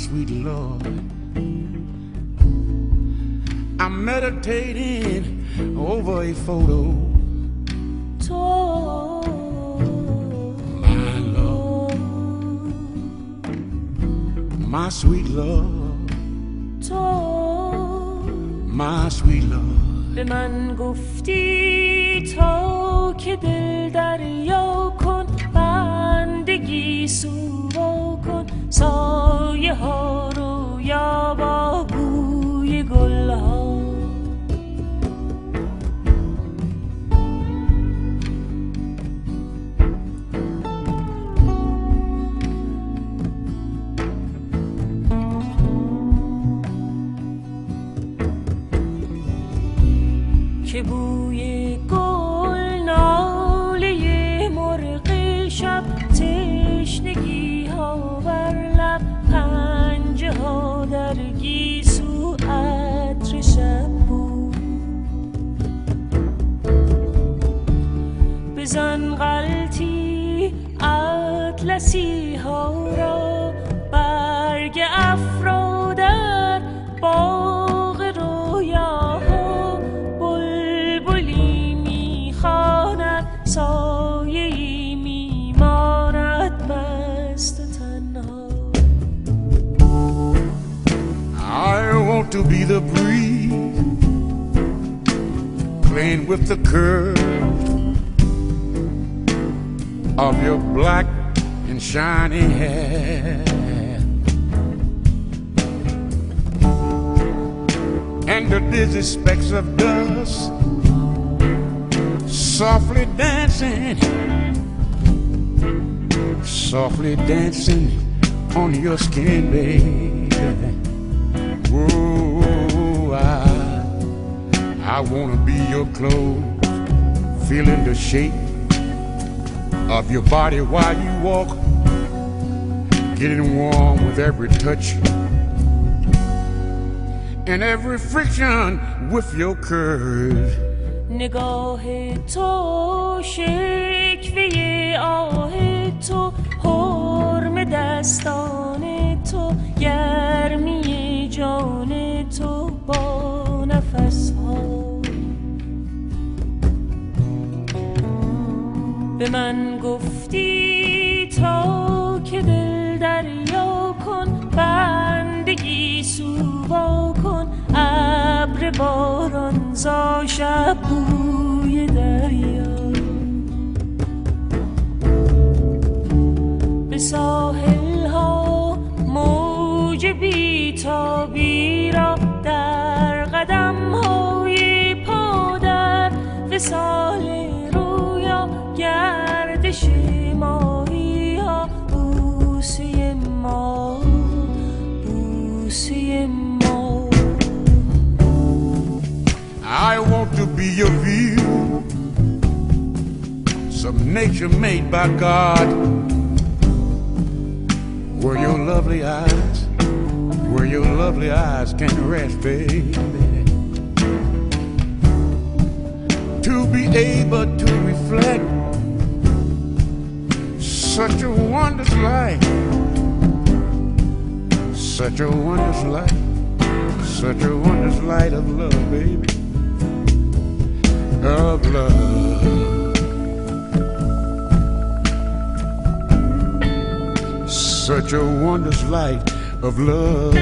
sweet Lord. I'm meditating over a photo. My Lord, my sweet Lord, my sweet Lord. به من گفتی تا که دل دریا کن، بندگی سوا کن، سایه ها رو یا با بوی گل ها. که بوی گل، ناله مرغ شب، تشنگی ها بر لب، پنجه ها در گیسو، عطر شب بود. بزن غلطی اطلسی ها را، برگ افرا در باغ رویاها، بلبلی میخواند، سایه‌ای میماند مست و تنها. I want to be the breeze, playing with the curve of your black and shining hair, and the dizzy specks of dust softly dancing, softly dancing on your skin, baby. Whoa, I wanna be your clothes, feeling the shape of your body while you walk, getting warm with every touch and every friction with your curves. نگاه تو، شکوه آه تو، حرم دستان تو، گرمی جان تو با نفس ها. به من گفتی تا که دل دریا کن، بندگی سوا کن، ابر باران زا شب بوی دریا. به ساحل ها موج بی‌تابی را، در قدم های پا در وصال رویا، گردش ماهی ها، بوسه ما، بوسه ما. I want to be your view, some nature made by God, where your lovely eyes, where your lovely eyes can rest, baby. To be able to reflect such a wondrous light, such a wondrous light, such a wondrous light of love, baby, of love. Such a wondrous light of love.